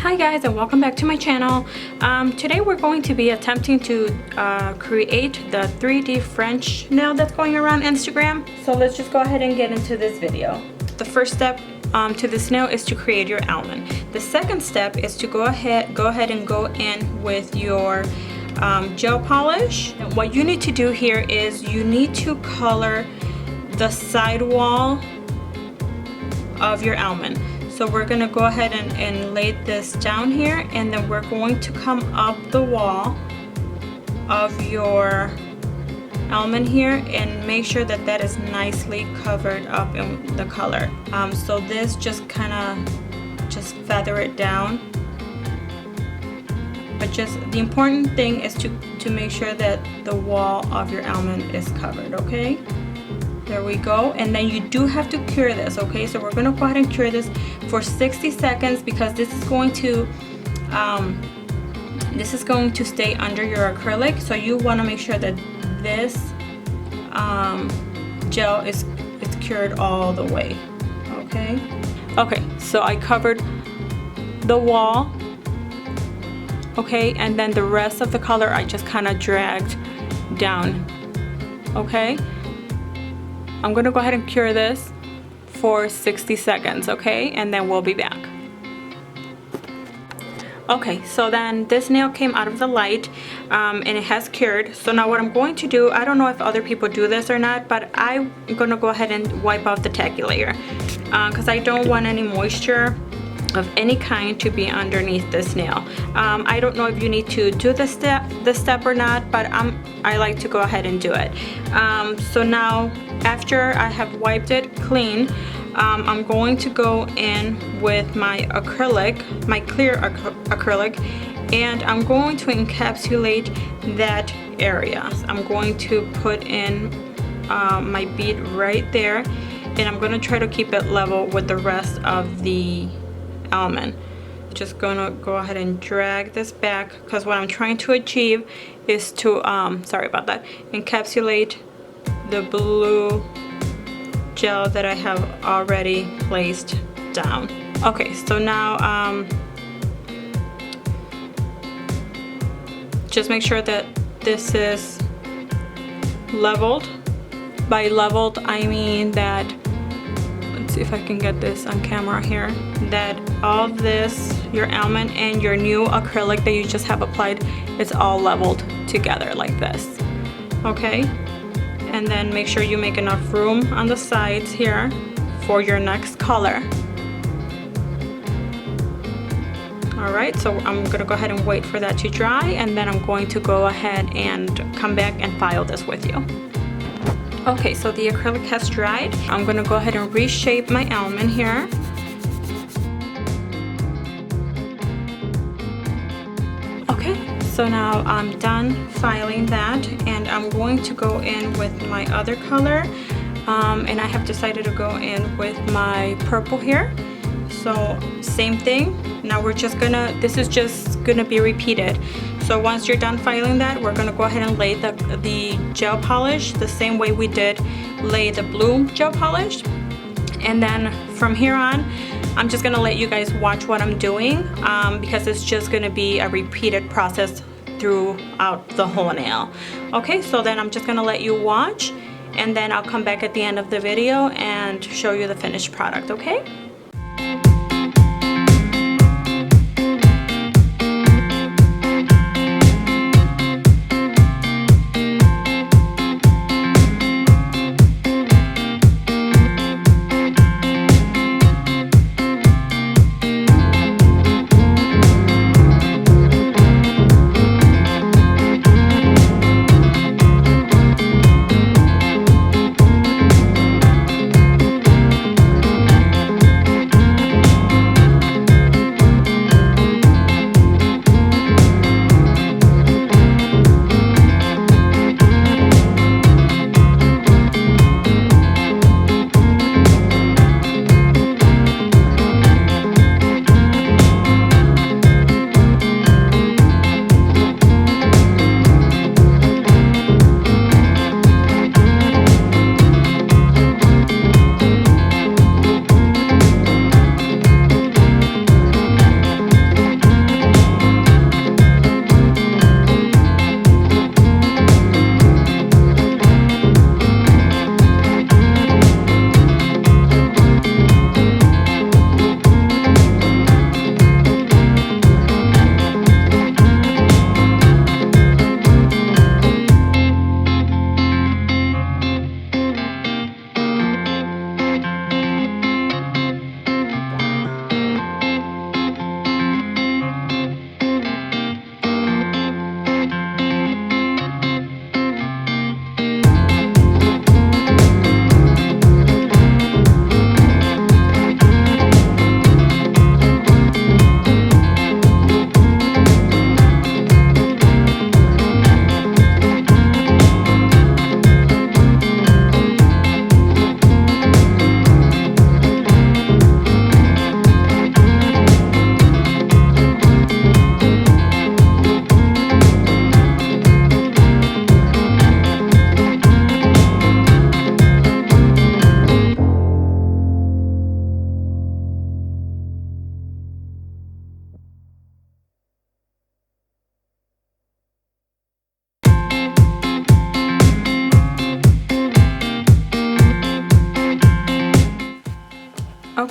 Hi guys, and welcome back to my channel. Today we're going to be attempting to create the 3D French nail that's going around Instagram. So let's just go ahead and get into this video. The first step to this nail is to create your almond. The second step is to go ahead and go in with your gel polish. And what you need to do here is you need to color the side wall of your almond. So we're going to go ahead and lay this down here, and then we're going to come up the wall of your almond here and make sure that that is nicely covered up in the color. So this just kind of just feather it down, but just the important thing is to make sure that the wall of your almond is covered. Okay, there we go. And then you do have to cure this. Okay, so we're going to go ahead and cure this for 60 seconds because this is going to stay under your acrylic. So you want to make sure that this gel is cured all the way. Okay, so I covered the wall. Okay, and then the rest of the color I just kind of dragged down. Okay, I'm gonna go ahead and cure this for 60 seconds, okay? And then we'll be back. Okay, so then this nail came out of the light and it has cured. So now what I'm going to do, I don't know if other people do this or not, but I'm gonna go ahead and wipe off the tacky layer because I don't want any moisture of any kind to be underneath this nail. I don't know if you need to do this step or not, but I like to go ahead and do it. So now after I have wiped it clean, I'm going to go in with my acrylic, my clear acrylic, and I'm going to encapsulate that area. I'm going to put in my bead right there, and I'm going to try to keep it level with the rest of the almond. Just gonna go ahead and drag this back because what I'm trying to achieve is to sorry about that, encapsulate the blue gel that I have already placed down. Okay, so now just make sure that this is leveled. By leveled I mean that, let's see if I can get this on camera here, that all this, your almond and your new acrylic that you just have applied, it's all leveled together like this. Okay, and then make sure you make enough room on the sides here for your next color. All right, so I'm gonna go ahead and wait for that to dry, and then I'm going to go ahead and come back and file this with you. Okay, so the acrylic has dried. I'm gonna go ahead and reshape my almond here. Okay, so now I'm done filing that, and I'm going to go in with my other color, and I have decided to go in with my purple here. So same thing. Now we're just gonna, this is just gonna be repeated. So once you're done filing that, we're gonna go ahead and lay the gel polish the same way we did lay the blue gel polish. And then from here on, I'm just gonna let you guys watch what I'm doing because it's just gonna be a repeated process throughout the whole nail. Okay, so then I'm just gonna let you watch, and then I'll come back at the end of the video and show you the finished product, okay?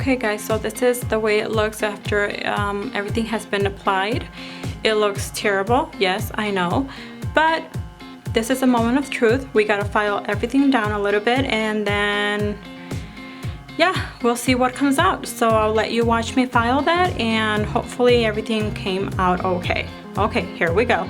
Okay guys, so this is the way it looks after everything has been applied. It looks terrible, yes, I know, but this is a moment of truth. We gotta file everything down a little bit, and then yeah, we'll see what comes out. So I'll let you watch me file that, and hopefully everything came out okay. Okay, here we go.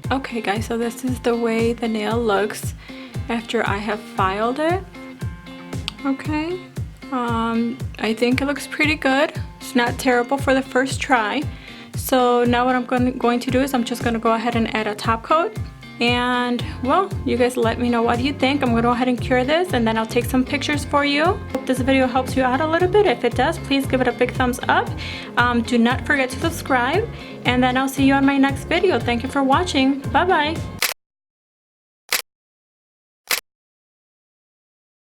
Okay guys, so this is the way the nail looks after I have filed it. Okay, I think it looks pretty good. It's not terrible for the first try. So now what I'm going to do is I'm just going to go ahead and add a top coat. And well, you guys let me know what you think. I'm going to go ahead and cure this, and then I'll take some pictures for you. Hope this video helps you out a little bit. If it does, please give it a big thumbs up. Do not forget to subscribe, and then I'll see you on my next video. Thank you for watching. Bye bye.